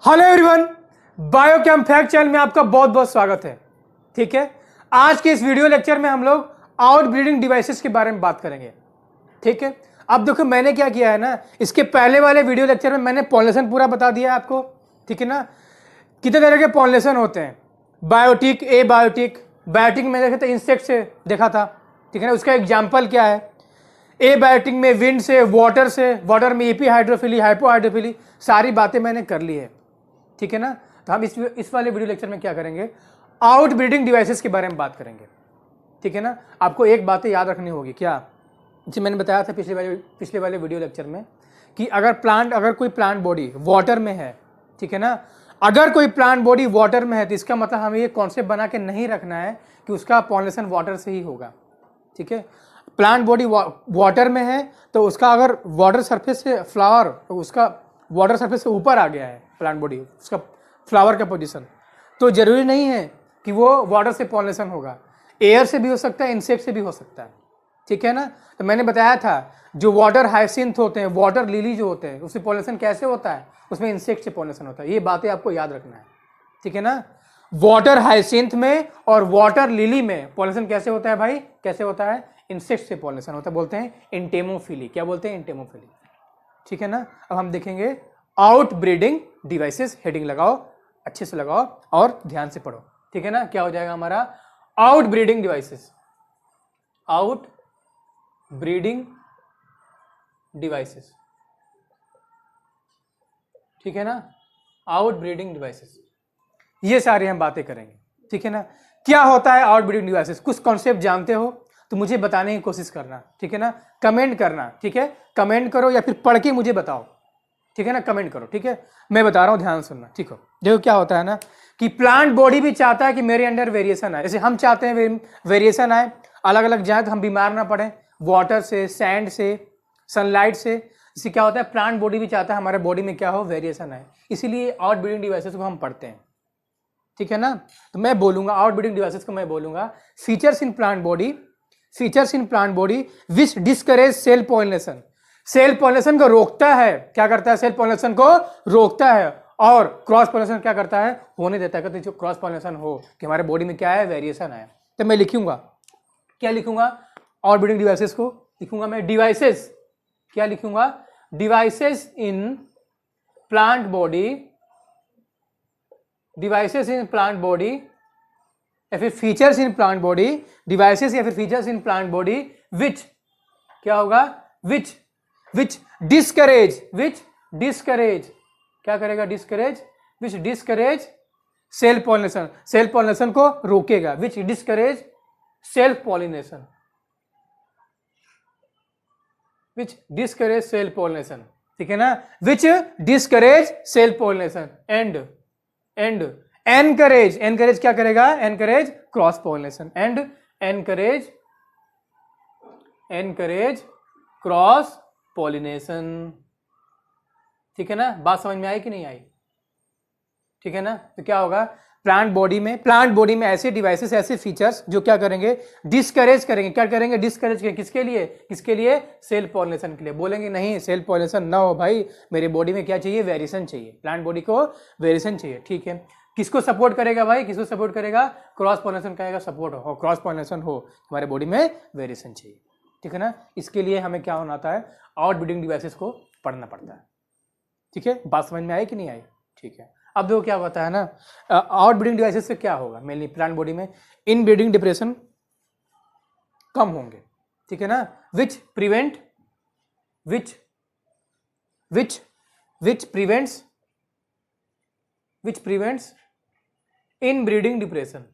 Hello everyone, biochem fact channel में आपका बहुत बहुत स्वागत है। ठीक है, आज के इस वीडियो लेक्चर में हम लोग आउटब्रीडिंग डिवाइसेस के बारे में बात करेंगे। ठीक है, अब देखो मैंने क्या किया है ना, इसके पहले वाले वीडियो लेक्चर में मैंने पॉलिनेशन पूरा बता दिया है आपको। ठीक है ना, कितने तरह के पॉलिनेशन होते हैं, बायोटिक, ए बायोटिक। बायोटिक में देखे तो इंसेक्ट से देखा था। ठीक है ना, उसका एग्जाम्पल क्या है, ए बायोटिक में विंड से, वाटर से, वाटर में एपी हाइड्रोफिली, हाइपो हाइड्रोफिली, सारी बातें मैंने कर ली है। ठीक है ना, तो हम इस वाले वीडियो लेक्चर में क्या करेंगे, आउटब्रीडिंग डिवाइसेस के बारे में बात करेंगे। ठीक है ना, आपको एक बातें याद रखनी होगी, क्या, जैसे मैंने बताया था पिछले वाले वीडियो लेक्चर में कि अगर कोई प्लांट बॉडी वाटर में है, ठीक है ना, अगर कोई प्लांट बॉडी वाटर में है तो इसका मतलब हमें ये कॉन्सेप्ट बना के नहीं रखना है कि उसका पॉलिनेशन वाटर से ही होगा। ठीक है, प्लांट बॉडी वाटर में है तो उसका अगर वाटर सरफेस से फ्लावर, तो उसका वाटर सरफेस से ऊपर आ गया है प्लांट बॉडी, उसका फ्लावर का पोजीशन, तो जरूरी नहीं है कि वो वाटर से पॉलिनेशन होगा, एयर से भी हो सकता है, इंसेक्ट से भी हो सकता है। ठीक है ना, तो मैंने बताया था जो वाटर हाइसिंथ होते हैं, वाटर लिली जो होते हैं, उससे पॉलिनेशन कैसे होता है, उसमें इंसेक्ट से पॉलिनेशन होता है। ये बातें आपको याद रखना है। ठीक है ना, वाटर हाइसिंथ में और वाटर लिली में पॉलिनेशन कैसे होता है भाई, कैसे होता है, इंसेक्ट से पॉलिनेशन होता है, बोलते हैं एंटेमोफिली। क्या बोलते हैं, एंटेमोफिली। ठीक है ना, अब हम देखेंगे आउटब्रीडिंग डिवाइसेस। हेडिंग लगाओ, अच्छे से लगाओ और ध्यान से पढ़ो। ठीक है ना, क्या हो जाएगा हमारा, आउटब्रीडिंग डिवाइसेस, आउटब्रीडिंग डिवाइसेस। ठीक है ना, आउटब्रीडिंग डिवाइसेस, ये सारी हम बातें करेंगे। ठीक है ना, क्या होता है आउटब्रीडिंग डिवाइसेस, कुछ कॉन्सेप्ट जानते हो तो मुझे बताने की कोशिश करना। ठीक है ना, कमेंट करना। ठीक है, कमेंट करो या फिर पढ़ के मुझे बताओ। ठीक है ना, कमेंट करो। ठीक है, मैं बता रहा हूं, ध्यान सुनना। ठीक हो, देखो क्या होता है ना कि प्लांट बॉडी भी चाहता है कि मेरे अंदर वेरिएशन आए, जैसे हम चाहते हैं वेरिएशन आए, अलग अलग जाए तो हम बीमार ना पड़े, वाटर से, सैंड से, सनलाइट से। इससे क्या होता है, प्लांट बॉडी भी चाहता है हमारे बॉडी में क्या हो, वेरिएशन आए, इसीलिए आउटब्रीडिंग डिवाइसेस को हम पढ़ते हैं। ठीक है ना, तो मैं बोलूंगा आउटब्रीडिंग डिवाइसेस को, मैं बोलूंगा features in plant body which discourage self pollination. Self pollination को रोकता है, क्या करता है, सेल पॉलिनेशन को रोकता है, और क्रॉस पॉलिनेशन क्या करता है, होने देता है। जो क्रॉस पॉलिनेशन हो कि हमारे बॉडी में क्या है, वेरिएशन है। तो मैं लिखूंगा, क्या लिखूंगा, आउटब्रीडिंग डिवाइसेस को लिखूंगा मैं डिवाइसेस, क्या लिखूंगा, devices in plant body, devices in plant body या फिर features in plant body, devices या फिर features in plant body which, क्या होगा, विच डिस्करेज, क्या करेगा, discourage, which discourage self pollination, self pollination को रोकेगा, which discourage self pollination, which discourage self pollination. ठीक है ना, which discourage self pollination and encourage क्या करेगा, encourage cross pollination, and encourage cross pollination. ठीक है ना, बात समझ में आई कि नहीं आई। ठीक है ना, तो क्या होगा, प्लांट बॉडी में ऐसे डिवाइसेस, ऐसे फीचर्स जो क्या करेंगे, डिस्करेज करेंगे, क्या करेंगे, डिस्करेज करेंगे, किसके लिए, सेल पॉलिनेशन के लिए। बोलेंगे नहीं सेल पॉलिनेशन ना हो भाई, मेरे बॉडी में क्या चाहिए, वेरिएशन चाहिए, प्लांट बॉडी को वेरिएशन चाहिए। ठीक है, किसको सपोर्ट करेगा भाई, किसको सपोर्ट करेगा, क्रॉस पॉलिनेशन करेगा, सपोर्ट हो, क्रॉस पॉलिनेशन हो, हमारे बॉडी में वेरिएशन चाहिए। ठीक है ना, इसके लिए हमें क्या होना आता है, आउटब्रीडिंग डिवाइसेस को पढ़ना पड़ता है। ठीक है, बात समझ में आई कि नहीं आई। ठीक है, अब देखो क्या होता है ना, आउटब्रीडिंग डिवाइसेस से क्या होगा, मेनली प्लांट बॉडी में इनब्रीडिंग डिप्रेशन कम होंगे। ठीक है ना, विच प्रिवेंट्स इनब्रीडिंग डिप्रेशन,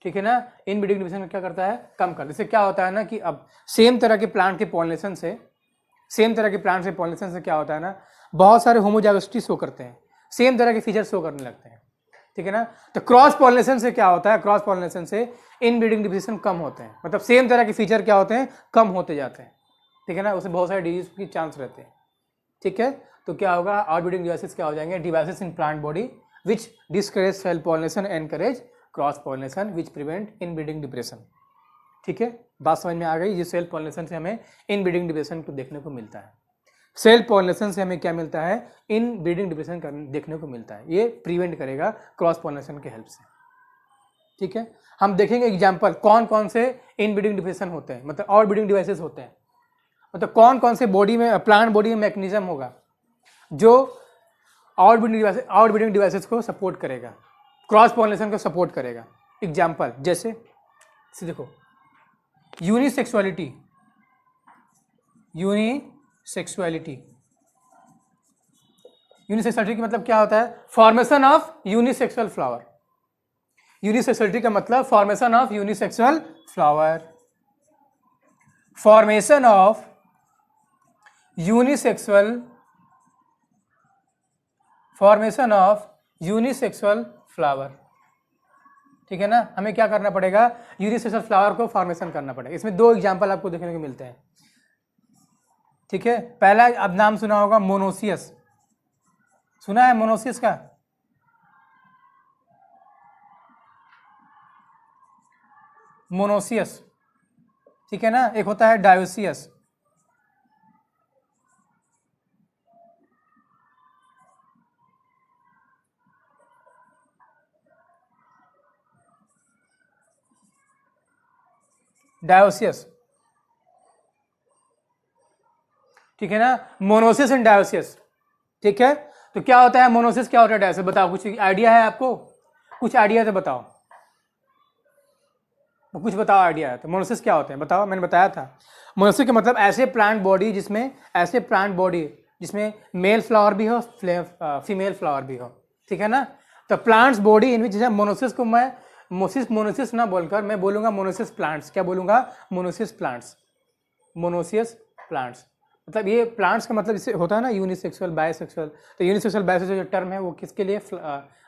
ठीक है ना, इनब्रीडिंग डिप्रेशन क्या करता है, कम कर। इससे क्या होता है ना कि अब सेम तरह के प्लांट पॉलिनेशन से क्या होता है ना, बहुत सारे होमोजाइगोसिटी शो करते हैं, सेम तरह के फीचर शो करने लगते हैं। ठीक है ना, तो क्रॉस पॉलिनेशन से क्या होता है, क्रॉस पॉलिनेशन से इनब्रीडिंग डिप्रेशन कम होते हैं, मतलब सेम तरह के फीचर क्या होते हैं, कम होते जाते हैं। ठीक है ना, उससे बहुत सारे डिजीज की चांस रहते हैं। ठीक है, तो क्या होगा, आउटब्रीडिंग डिवाइसेस क्या हो जाएंगे, devices in plant body which discourage self pollination, encourage cross pollination, which prevent inbreeding depression. ठीक है, बात समझ में आ गई। ये सेल्फ पॉलिनेशन से हमें इन ब्रीडिंग डिविएशन को देखने को मिलता है। सेल्फ पॉलिनेशन से हमें क्या मिलता है, इन ब्रीडिंग डिविएशन देखने को मिलता है। ये प्रिवेंट करेगा क्रॉस पॉलिनेशन के हेल्प से। ठीक है, हम देखेंगे एग्जाम्पल कौन कौन से इन ब्रीडिंग डिविएशन होते हैं, मतलब और ब्रीडिंग डिवाइसेस होते हैं, मतलब कौन कौन से बॉडी में, प्लांट बॉडी में मैकेनिज्म होगा जो और ब्रीडिंग डिवाइसेस को सपोर्ट करेगा, क्रॉस पॉलिनेशन को सपोर्ट करेगा। एग्जाम्पल जैसे देखो, यूनिसेक्सुअलिटी का मतलब क्या होता है, formation of unisexual flower. Unisexuality का मतलब formation of unisexual flower, formation of unisexual flower. ठीक है ना, हमें क्या करना पड़ेगा, यूनिसेक्सुअल फ्लावर को फॉर्मेशन करना पड़ेगा। इसमें दो एग्जांपल आपको देखने को मिलते हैं। ठीक है, पहला अब नाम सुना होगा मोनोसियस, सुना है मोनोसियस का? मोनोसियस, ठीक है ना। एक होता है डायोसियस। डायोसियस, ठीक है ना, मोनोसिस एंड डायोसियस। ठीक है, तो क्या होता है मोनोसिस, क्या होता है डायोसिस, बताओ, कुछ आइडिया है आपको? कुछ आइडिया है तो बताओ, कुछ बताओ आइडिया है तो। मोनोसिस क्या होते हैं बताओ, मैंने बताया था। मोनोसिस का मतलब ऐसे प्लांट बॉडी जिसमें मेल फ्लावर भी हो, फीमेल फ्लावर भी हो। ठीक है ना, तो प्लांट्स बॉडी इन विच मोनोसिस को मैं मोनोसिस ना बोलकर मैं बोलूंगा मोनोसिस प्लांट्स। क्या बोलूंगा, मोनोसिस प्लांट्स। मतलब ये प्लांट्स का मतलब इससे होता है ना यूनिसेक्सुअल बायसेक्सुअल। तो यूनिसेक्सुअल बायसेक्सुअल जो टर्म है वो किसके लिए,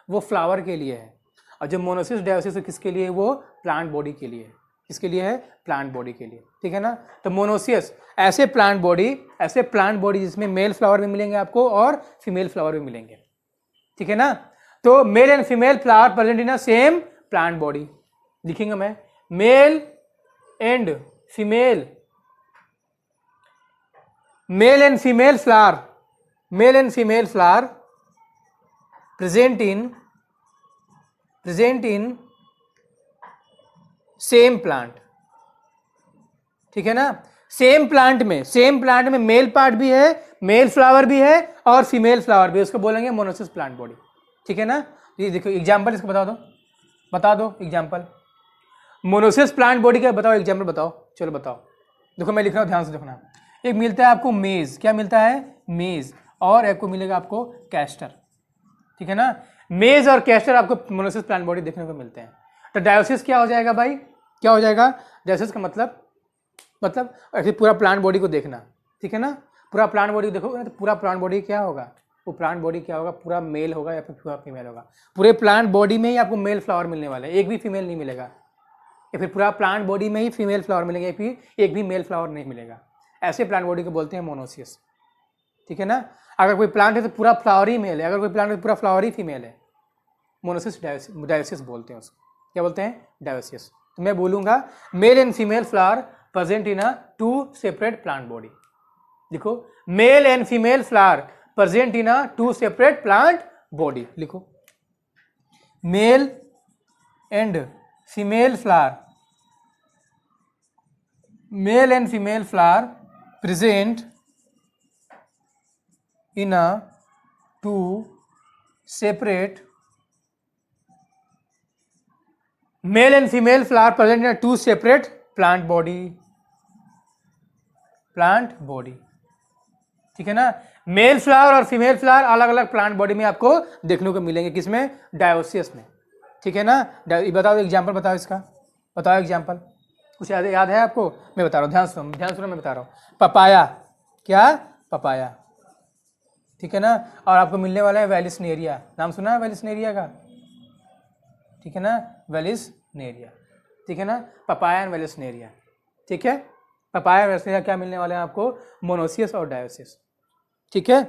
वो फ्लावर के लिए है। और जो मोनोसिस डायोसिस किसके लिए, वो प्लांट बॉडी के लिए। किसके लिए है, प्लांट बॉडी के लिए। ठीक है ना, तो मोनोसियस ऐसे प्लांट बॉडी जिसमें मेल फ्लावर भी मिलेंगे आपको और फीमेल फ्लावर भी मिलेंगे। ठीक है ना, तो mail and female flower present in same plant body. लिखेंगे मैं, mail and female flower present in same plant. ठीक है ना, सेम प्लांट में मेल पार्ट भी है, मेल फ्लावर भी है और फीमेल फ्लावर भी है, उसको बोलेंगे मोनोसिस प्लांट बॉडी। ठीक है ना, ये देखो एग्जांपल इसको बता दो एग्जांपल मोनोसिस प्लांट बॉडी का बताओ, एग्जांपल बताओ, चलो बताओ। देखो मैं लिख रहा हूं, ध्यान से देखना। एक मिलता है आपको मेज, क्या मिलता है, मेज, और एक को मिलेगा आपको कैस्टर। ठीक है ना, मेज और कैस्टर आपको मोनोसिस प्लांट बॉडी देखने को मिलते हैं। तो डायोसिस क्या हो जाएगा भाई, क्या हो जाएगा, डायोसिस का मतलब ऐसे पूरा प्लांट बॉडी को देखना। ठीक है ना, पूरा प्लांट बॉडी देखोगे ना तो पूरा प्लांट बॉडी क्या होगा, वो प्लांट बॉडी क्या होगा, पूरा मेल होगा या फिर पूरा फीमेल होगा। पूरे प्लांट बॉडी में ही आपको मेल फ्लावर मिलने वाला है, एक भी फीमेल नहीं मिलेगा। या फिर पूरा प्लांट बॉडी में ही फीमेल फ्लावर मिलेंगे, या फिर एक भी मेल फ्लावर नहीं मिलेगा। ऐसे प्लांट बॉडी को बोलते हैं मोनोसियस। ठीक है ना, अगर कोई प्लांट है तो पूरा फ्लावर ही मेल है, अगर कोई प्लांट है तो पूरा फ्लावर ही फीमेल है। मोनोसिस डायोसिस बोलते हैं उसको, क्या बोलते हैं, डायोसिस। तो मैं बोलूंगा male and female flower present in a two separate plant body. लिखो, male and female flower present in a two separate plant body. लिखो, male and female flower present in a two separate male and female flower present in a two separate plant body। ठीक है ना, male flower और female flower अलग अलग plant body में आपको देखने को मिलेंगे, किसमें, डायोसियस में। ठीक है ना, बताओ एग्जांपल, बताओ इसका, बताओ एग्जांपल। कुछ याद है आपको, मैं बता रहा हूँ, ध्यान सुनो मैं बता रहा हूँ। पपाया, क्या, पपाया। ठीक है ना, और आपको मिलने वाला है वेलिसनेरिया, नाम सुना है वेलिसनेरिया का? ठीक है ना, वेलिसनेरिया। ठीक है ना, पपाया एंड वेलिसनेरिया। ठीक है, पपाया वेलिसनेरिया क्या मिलने वाले हैं आपको, मोनोसियस और डायोसिस। ठीक है,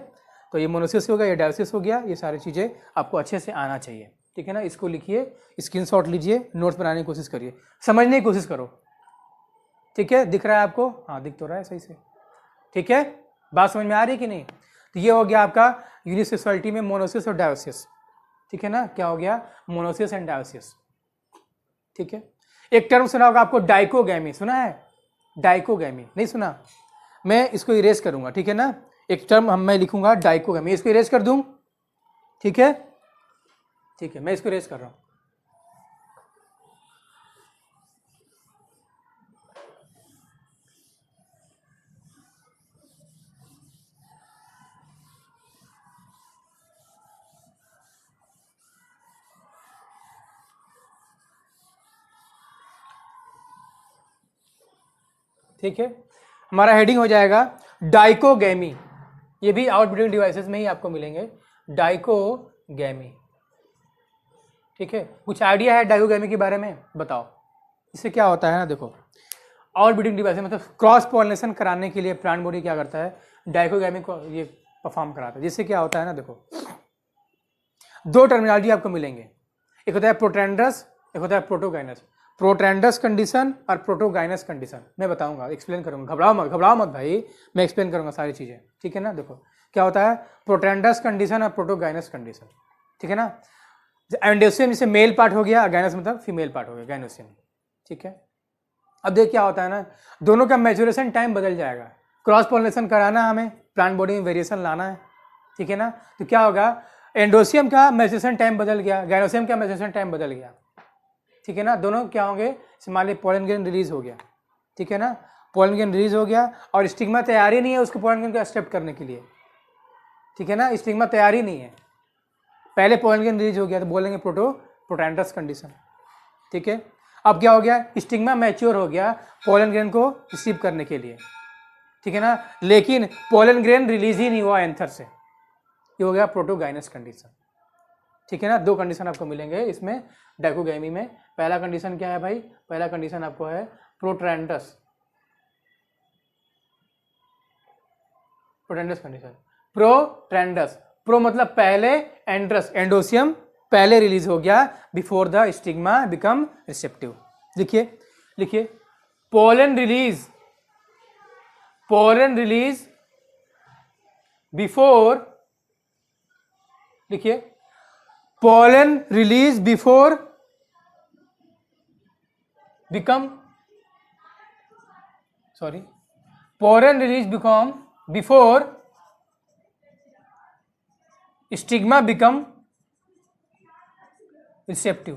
तो ये मोनोसियस हो गया, ये डायोसिस हो गया, ये सारी चीज़ें आपको अच्छे से आना चाहिए। ठीक है ना, इसको लिखिए, स्क्रीनशॉट लीजिए, नोट्स बनाने की कोशिश करिए, समझने की कोशिश करो। ठीक है, दिख रहा है आपको? हाँ दिख तो रहा है सही से। ठीक है, बात समझ में आ रही है कि नहीं? तो ये हो गया आपका यूनिसेक्सुअलिटी में मोनोसिस और डायोसिस। ठीक है ना, क्या हो गया? मोनोसिस एंड डायोसिस। ठीक है, एक टर्म सुना होगा आपको, डाइकोगैमी, सुना है? डाइकोगैमी नहीं सुना? मैं इसको इरेज करूंगा, ठीक है ना। एक टर्म मैं लिखूंगा डाइकोगैमी, इसको इरेज कर दूं, ठीक है? ठीक है, मैं इसको इरेज कर रहा हूं। ठीक है, हमारा हेडिंग हो जाएगा डाइकोगैमी। ये भी आउटब्रीडिंग डिवाइसेस में ही आपको मिलेंगे, डाइकोगैमी। ठीक है, कुछ आइडिया है डाइकोगैमी के बारे में? बताओ। इससे क्या होता है ना, देखो, आउटब्रीडिंग डिवाइसेस मतलब क्रॉस पॉलिनेशन कराने के लिए प्लांट बॉडी क्या करता है, डाइकोगैमी को ये परफॉर्म कराता है। जिससे क्या होता है ना, देखो, दो टर्मिनोलॉजी आपको मिलेंगे, एक होता है प्रोट्रेंडस, एक होता है प्रोटोगाइनस। प्रोट्रेंडस कंडीशन और प्रोटोगाइनस कंडीशन मैं बताऊंगा, एक्सप्लेन करूंगा, घबराओ मत भाई, मैं एक्सप्लेन करूंगा सारी चीजें। ठीक है ना, देखो क्या होता है प्रोट्रेंडस कंडीशन और प्रोटोगाइनस कंडीशन। ठीक है ना, एंडोसियम जैसे मेल पार्ट हो गया, गाइनस मतलब फीमेल पार्ट हो गया, गाइनोसियम। ठीक है, अब देख क्या होता है ना, दोनों का मैच्योरेशन टाइम बदल जाएगा। क्रॉस पॉलिनेशन कराना है हमें, प्लांट बॉडी में वेरिएशन लाना है। ठीक है ना, तो क्या होगा, एंडोसियम का मैच्योरेशन टाइम बदल गया, गाइनोसियम का मैच्योरेशन टाइम बदल गया। ठीक है ना, दोनों क्या होंगे, मान लीजिए पोलन ग्रेन रिलीज हो गया। ठीक है ना, पोलन ग्रेन रिलीज हो गया और स्टिग्मा तैयार ही नहीं है उसको पोलन ग्रेन को एक्सेप्ट करने के लिए। ठीक है ना, स्टिग्मा तैयार ही नहीं है, पहले पोलन ग्रेन रिलीज हो गया तो बोलेंगे प्रोट्रेंडस कंडीशन। ठीक है, अब क्या हो गया, स्टिग्मा मैच्योर हो गया पोलन ग्रेन को रिसीव करने के लिए। ठीक है ना, लेकिन पोलन ग्रेन रिलीज ही नहीं हुआ एंथर से, ये हो गया प्रोटोगाइनस कंडीशन। ठीक है ना, दो कंडीशन आपको मिलेंगे इसमें डाइकोगैमी में। पहला कंडीशन क्या है भाई, पहला कंडीशन आपको है प्रोट्रेंडस कंडीशन। प्रोट्रेंडस, प्रो मतलब पहले, एंड्रस एंडोसियम पहले रिलीज हो गया before the stigma become receptive. लिखिए पोलन रिलीज बिफोर, लिखिए pollen release before become pollen release before stigma become receptive.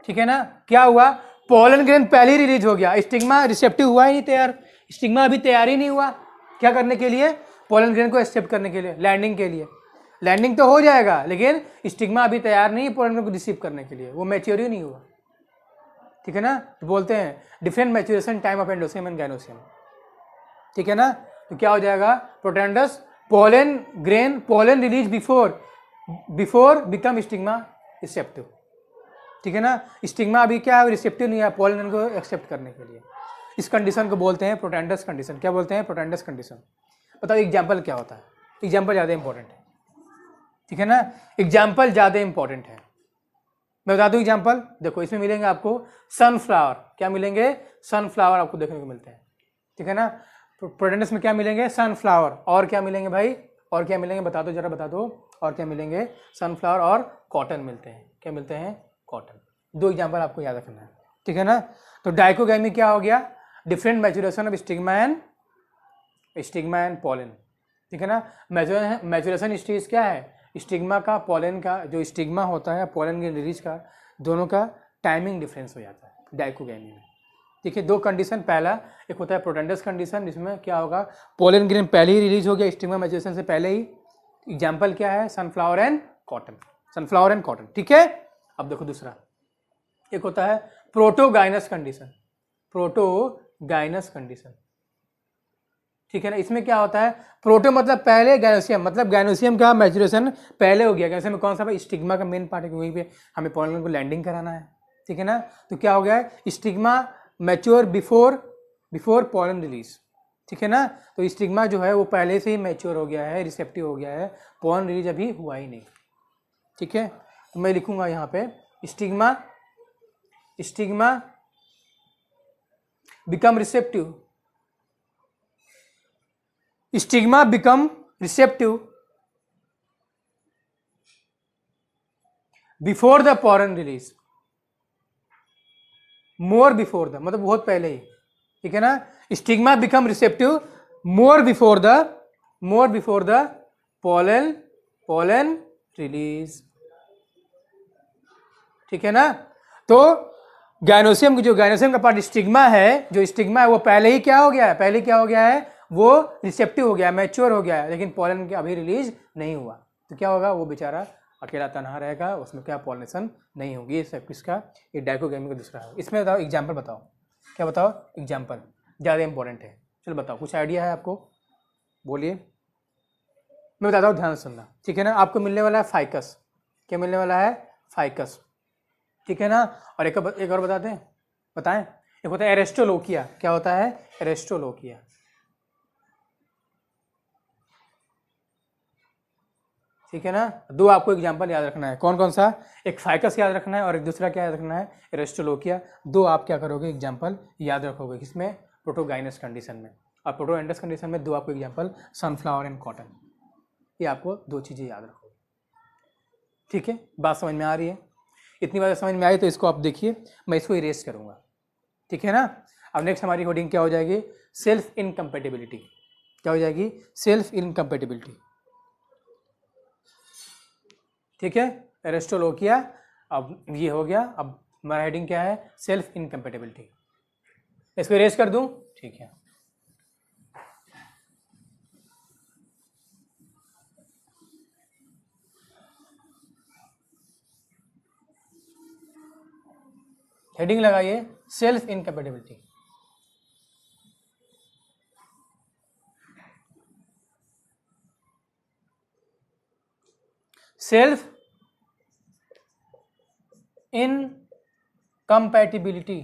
ठीक है ना, क्या हुआ, पोलन ग्रेन पहले ही रिलीज हो गया, स्टिग्मा रिसेप्टिव हुआ ही नहीं तैयार, स्टिग्मा अभी तैयार ही नहीं हुआ क्या करने के लिए, पोलन ग्रेन को एक्सेप्ट करने के लिए, लैंडिंग के लिए। लैंडिंग तो हो जाएगा लेकिन स्टिग्मा अभी तैयार नहीं है पोलन ग्रेन को रिसीव करने के लिए, वो मैच्योर ही नहीं हुआ। ठीक है ना, तो बोलते हैं different maturation time of androecium and gynoecium. ठीक है ना, तो क्या हो जाएगा, protandrous pollen release before become stigma receptive. ठीक है ना, स्टिग्मा अभी क्या है, रिसेप्टिव नहीं है पोलन को एक्सेप्ट करने के लिए। इस कंडीशन को बोलते हैं प्रोट्रेंडस कंडीशन। क्या बोलते हैं, प्रोट्रेंडस कंडीशन। बताओ एग्जाम्पल क्या होता है, एग्जाम्पल ज़्यादा इंपॉर्टेंट है। ठीक है ना, एग्जाम्पल ज़्यादा इंपॉर्टेंट है, मैं बता दूं एग्जाम्पल। देखो इसमें मिलेंगे आपको सनफ्लावर, क्या मिलेंगे, सनफ्लावर आपको देखने को मिलते हैं। ठीक है ना, प्रोट्रेंडस में क्या मिलेंगे, सनफ्लावर, और क्या मिलेंगे भाई, और क्या मिलेंगे बता दो जरा, बता दो, और क्या मिलेंगे, सनफ्लावर और कॉटन मिलते हैं। क्या मिलते हैं, कॉटन। दो एग्जाम्पल आपको याद रखना है। ठीक है ना, तो डाइकोगैमी क्या हो गया, different maturation of stigma and pollen. ठीक है ना, मैच्योरेशन स्टेज क्या है, स्टिग्मा का पोलन का, जो स्टिग्मा होता है पोलन के रिलीज का, दोनों का टाइमिंग डिफरेंस हो जाता है डाइकोगैमी में। ठीक है, दो कंडीशन, पहला एक होता है प्रोट्रेंडस कंडीशन, जिसमें क्या होगा, पोलन ग्रेन पहले ही रिलीज हो गया स्टिग्मा मैच्योरेशन से पहले ही। एग्जाम्पल क्या है, सनफ्लावर एंड कॉटन। ठीक है, अब देखो दूसरा, एक होता है प्रोटोगाइनस कंडीशन। ठीक है ना, इसमें क्या होता है, प्रोटो मतलब पहले, गाइनोसियम मतलब गाइनोसियम का मैच्योरेशन पहले हो गया। गाइनोसियम में कौन सा भाई, स्टिग्मा का मेन पार्ट है, वहीं पे हमें पोलन को लैंडिंग कराना है। ठीक है ना, तो क्या हो गया है, stigma mature before pollen release. ठीक है ना, तो स्टिग्मा जो है वो पहले से ही मैच्योर हो गया है, रिसेप्टिव हो गया है, पोलन रिलीज अभी हुआ ही नहीं। ठीक है, तो मैं लिखूंगा यहाँ पे stigma become receptive. Stigma become receptive before the pollen release. More before the, मतलब बहुत पहले ही, ठीक है ना. Stigma become receptive more before the pollen release. ठीक है ना. तो गाइनोसियम का पार्ट स्टिग्मा है, जो स्टिग्मा है वो पहले ही क्या हो गया है, वो रिसेप्टिव हो गया, मैच्योर हो गया है, लेकिन पॉलन के अभी रिलीज नहीं हुआ. तो क्या होगा, वो बेचारा अकेला तनहा रहेगा, उसमें क्या पॉलिनेशन नहीं होगी. सब किसका, ये डाइकोगामी का दूसरा है. इसमें बताओ एग्जाम्पल बताओ, क्या बताओ एग्जाम्पल, ज़्यादा इंपॉर्टेंट है. चलो बताओ, कुछ आइडिया है आपको, बोलिए. मैं बताता हूँ, ध्यान से सुनना, ठीक है ना. आपको मिलने वाला है फाइकस. क्या मिलने वाला है, फाइकस, ठीक है ना. और एक और बताते हैं, बताएं. एक होता है एरेस्टोलोकिया. क्या होता है, एरेस्टोलोकिया. ठीक है ना. दो आपको एग्जांपल याद रखना है. कौन कौन सा, एक फाइकस याद रखना है और एक दूसरा क्या याद रखना है, एरेस्टोलोकिया. दो आप क्या करोगे, एग्जांपल याद रखोगे. किसमें, प्रोटोगाइनस कंडीशन में. और प्रोटोएंडस कंडीशन में दो आपको एग्जांपल, सनफ्लावर एंड कॉटन. ये आपको दो चीज़ें याद रखोगे. ठीक है, बात समझ में आ रही है. इतनी बात समझ में आई तो इसको आप देखिए, मैं इसको इरेज करूँगा. ठीक है ना. अब नेक्स्ट हमारी कोडिंग क्या हो जाएगी, सेल्फ इनकम्पेटिबिलिटी. क्या हो जाएगी, सेल्फ इनकम्पेटिबिलिटी. ठीक है, एरेस्टोलोकिया. अब ये हो गया. अब हमारा हेडिंग क्या है, सेल्फ इनकम्पेटिबिलिटी. इसको इरेज कर दूं, ठीक है. हेडिंग लगाइए, सेल्फ इनकम्पेटिबिलिटी. सेल्फ इनकम्पैटिबिलिटी,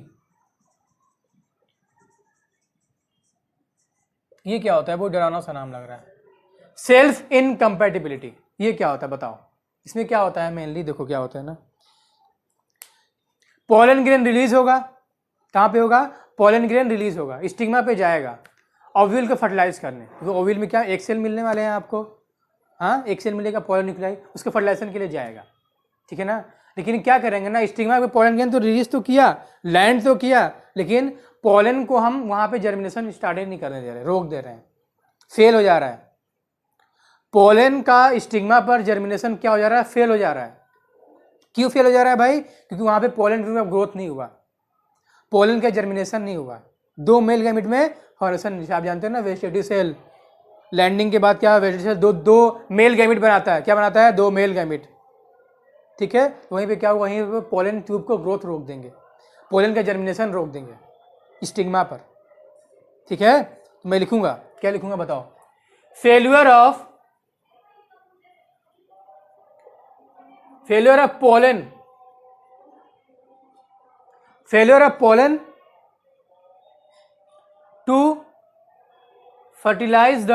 ये क्या होता है, बहुत डरावना सा नाम लग रहा है. सेल्फ इनकम्पैटिबिलिटी ये क्या होता है बताओ. इसमें क्या होता है, मेनली देखो क्या होता है ना, पोलन ग्रेन रिलीज होगा. कहाँ पे होगा, पोलन ग्रेन रिलीज होगा, स्टिग्मा पे जाएगा ओव्यूल को फर्टिलाइज करने. क्योंकि ओव्यूल में क्या, एक सेल मिलने वाले हैं आपको. हाँ, एक सेल मिलेगा पोलन न्यूक्लियाई, उसके फर्टिलाइजेशन के लिए जाएगा. ठीक है ना. लेकिन क्या करेंगे ना, स्टिग्मा पे पोलन ग्रेन तो रिलीज तो किया, लैंड तो किया, लेकिन पोलन को हम वहाँ पे जर्मिनेशन स्टार्ट नहीं करने दे रहे, रोक दे रहे हैं, फेल हो जा रहा है. पोलन का स्टिग्मा पर जर्मिनेशन क्या हो जा रहा है, फेल हो जा रहा है. क्यों फेल हो जा रहा है भाई, क्योंकि वहाँ पे पोलन में ग्रोथ नहीं हुआ, पोलन का जर्मिनेशन नहीं हुआ. दो मेल गैमेट में फॉर्मेशन, आप जानते हैं ना, वेजिटेटिव सेल लैंडिंग के बाद क्या, वेजिटेटिव सेल दो मेल गैमेट बनाता है. क्या बनाता है, दो मेल गैमेट. ठीक है, वहीं पे क्या हुआ, वहीं पे पोलन ट्यूब को ग्रोथ रोक देंगे, पोलन का जर्मिनेशन रोक देंगे स्टिग्मा पर. ठीक है, तो मैं लिखूंगा, क्या लिखूंगा बताओ, failure of pollen, failure of pollen to fertilize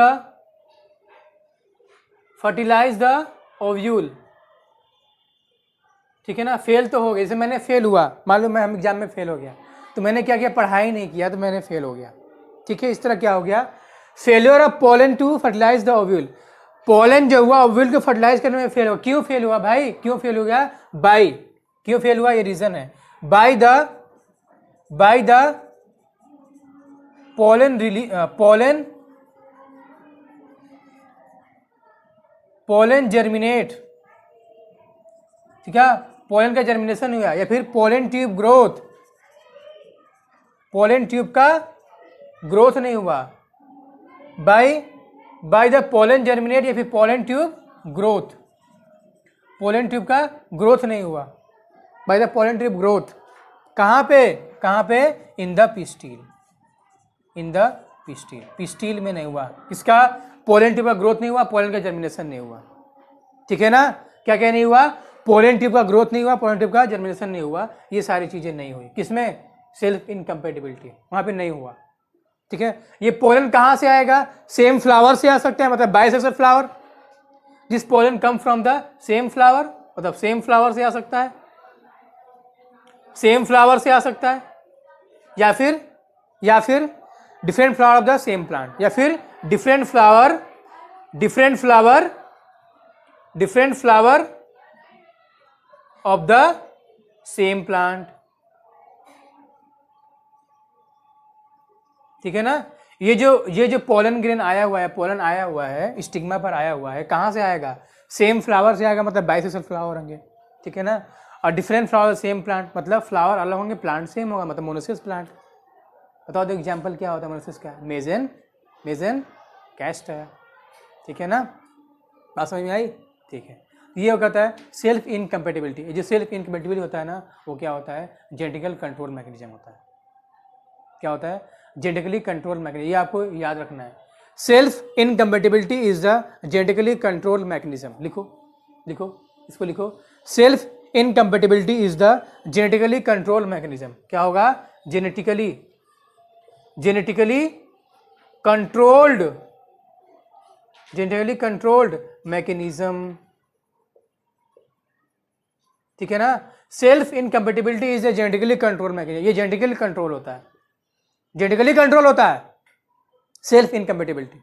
the ovule. ठीक है ना. फेल तो हो गया, जैसे मैंने फेल हुआ, मान लो मैं हम एग्जाम में फेल हो गया, तो मैंने क्या किया, पढ़ाई नहीं किया, तो मैंने फेल हो गया. ठीक है, इस तरह क्या हो गया, failure of pollen to fertilize the ovule. Pollen जो हुआ ओव्यूल को फर्टिलाइज करने में फेल हुआ. क्यों फेल हुआ भाई, क्यों फेल हो गया, बाई, क्यों फेल हुआ, ये रीजन है, बाई द पोलन जर्मिनेट. ठीक है, पोलन का जर्मिनेशन हुआ, या फिर pollen tube growth, pollen tube का ग्रोथ नहीं हुआ, बाय द पोलन जर्मिनेट, या फिर pollen tube growth, pollen tube का ग्रोथ नहीं हुआ, by the pollen tube growth. कहाँ पे, इन द पिस्टिल, पिस्टिल में नहीं हुआ. किसका, पोलन ट्यूब का ग्रोथ नहीं हुआ, पोलन का जर्मिनेशन नहीं हुआ. ठीक है ना. क्या नहीं हुआ, पोलन ट्यूब का ग्रोथ नहीं हुआ, पोलन ट्यूब का जर्मिनेशन नहीं हुआ. ये सारी चीजें नहीं हुई. किसमें, सेल्फ इनकम्पेटिबिलिटी, वहां पे नहीं हुआ. ठीक है, ये पोलन कहां से आएगा, सेम फ्लावर से आ सकता है, मतलब bisexual flower, this pollen come from the same flower, मतलब सेम फ्लावर से आ सकता है, सेम फ्लावर से आ सकता है, या फिर या फिर different flower of the same plant, या फिर different flower of the same plant. ठीक है ना। ये जो पोलन ग्रेन आया हुआ है, पोलन आया हुआ है, स्टिग्मा पर आया हुआ है, कहाँ से आएगा? सेम फ्लावर से आएगा, मतलब बाइसेक्सुअल फ्लावर होंगे। ठीक है ना। और डिफरेंट फ्लावर सेम प्लांट, मतलब फ्लावर अलग होंगे, प्लांट सेम होगा, मतलब मोनोसिस प्लांट। बताओ तो एग्जाम्पल क्या होता है मोनोसिस का? मेजन कैस्ट है। ठीक है ना, बात समझ में आई? ठीक है। ये होता है सेल्फ इनकम्पेटिबिलिटी। जो सेल्फ इनकम्पेटिबिलिटी होता है ना, वो क्या होता है? जेनेटिकल कंट्रोल मैकेनिज्म होता है। क्या होता है? Genetically control mechanism. ये आपको याद रखना है। Self incompatibility is the genetically control mechanism. लिखो इसको लिखो। Self incompatibility is the genetically control mechanism. क्या होगा? Genetically controlled mechanism. ठीक है ना। Self incompatibility is the genetically control mechanism. ये जेनेटिकली कंट्रोल होता है, सेल्फ इनकम्पेटिबिलिटी।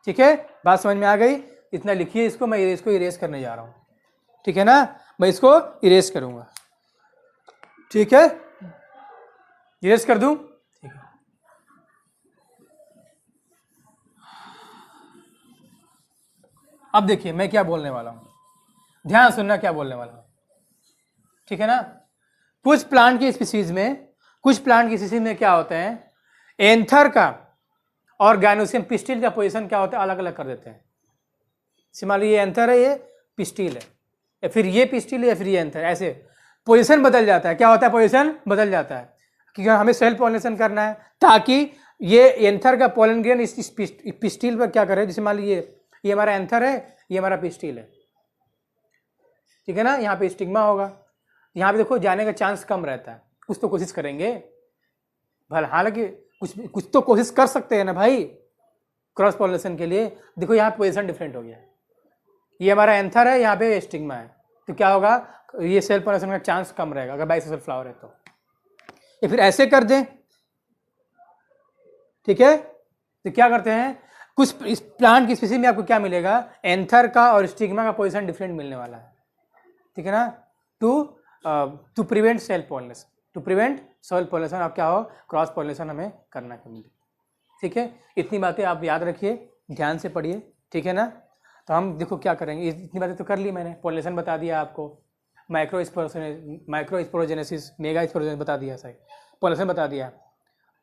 ठीक है, बात समझ में आ गई? इतना लिखिए इसको, मैं इसको इरेज करने जा रहा हूं। ठीक है ना, मैं इसको इरेज करूंगा। ठीक है, इरेज कर दूं? ठीक है। अब देखिए मैं क्या बोलने वाला हूं, ध्यान सुनना क्या बोलने वाला हूं। ठीक है ना। कुछ प्लांट की स्पीसीज में क्या होते हैं? एंथर का और गाइनोसियम पिस्टिल का पोजीशन क्या होता है? अलग अलग कर देते हैं। मान लो ये एंथर है, ये पिस्टिल है, या फिर ये पिस्टिल है, या फिर ये एंथर, ऐसे पोजीशन बदल जाता है। क्या होता है? पोजीशन बदल जाता है, क्योंकि हमें सेल्फ पॉलिनेशन करना है, ताकि ये एंथर का पोलन ग्रेन इस पिस्टिल पर क्या करे। जैसे मान लीजिए ये हमारा एंथर है, ये हमारा पिस्टिल है। ठीक है ना। यहाँ पे स्टिग्मा होगा, यहाँ पे देखो जाने का चांस कम रहता है। कुछ तो कोशिश करेंगे भले, हालांकि कुछ तो कोशिश कर सकते हैं ना भाई क्रॉस पॉलिनेशन के लिए। देखो यहाँ पोजीशन डिफरेंट हो गया, ये हमारा एंथर है, यहाँ पे स्टिग्मा है, तो क्या होगा? ये सेल्फ पॉलिनेशन का चांस कम रहेगा अगर बाइसेक्सुअल फ्लावर है तो। या फिर ऐसे कर दें। ठीक है, तो क्या करते हैं? कुछ इस प्लांट की स्पीसीज में आपको क्या मिलेगा? एंथर का और स्टिग्मा का पोजीशन डिफरेंट मिलने वाला है। ठीक है ना। टू प्रिवेंट सेल्फ पॉलिनेशन, आप क्या हो? क्रॉस पॉलिनेशन हमें करना है। ठीक है, इतनी बातें आप याद रखिए, ध्यान से पढ़िए। ठीक है ना। तो हम देखो क्या करेंगे, इतनी बातें तो कर ली मैंने। पॉलिनेशन बता दिया आपको, माइक्रो स्पोरोजेनेसिस, मेगा स्पोरोजेनेसिस बता दिया, सही पॉलिनेशन बता दिया,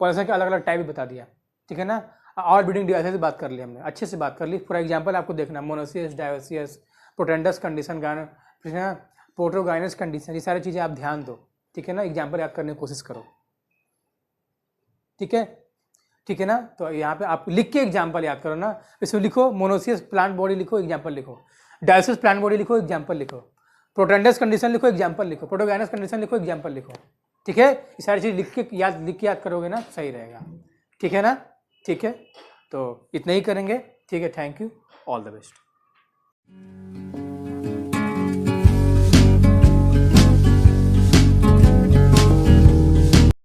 पॉलिनेशन के अलग अलग टाइप भी बता दिया। ठीक है ना। और ब्रीडिंग डिवाइसेस बात कर ली हमने, अच्छे से बात कर ली। फॉर एग्जाम्पल आपको देखना, मोनोसिस, डायोसियस, प्रोटेंडस कंडीशन, प्रोटोगाइनस कंडीशन, ये सारी चीज़ें आप ध्यान दो। ठीक है ना। एग्जाम्पल याद करने की कोशिश करो। ठीक है ना। तो यहाँ पे आप लिख के एग्जाम्पल याद करो ना। इसमें लिखो मोनोसियस प्लांट बॉडी लिखो, एग्जाम्पल लिखो। डायोसिस प्लांट बॉडी लिखो, एग्जाम्पल लिखो। प्रोटेंडस कंडीशन लिखो, एग्जाम्पल लिखो। प्रोटोगाइनस कंडीशन लिखो, एग्जाम्पल लिखो। ठीक है, ये सारी चीज़ लिख के याद करोगे ना, सही रहेगा। ठीक है ना। ठीक है, तो इतना ही करेंगे। ठीक है, thank you, all the best.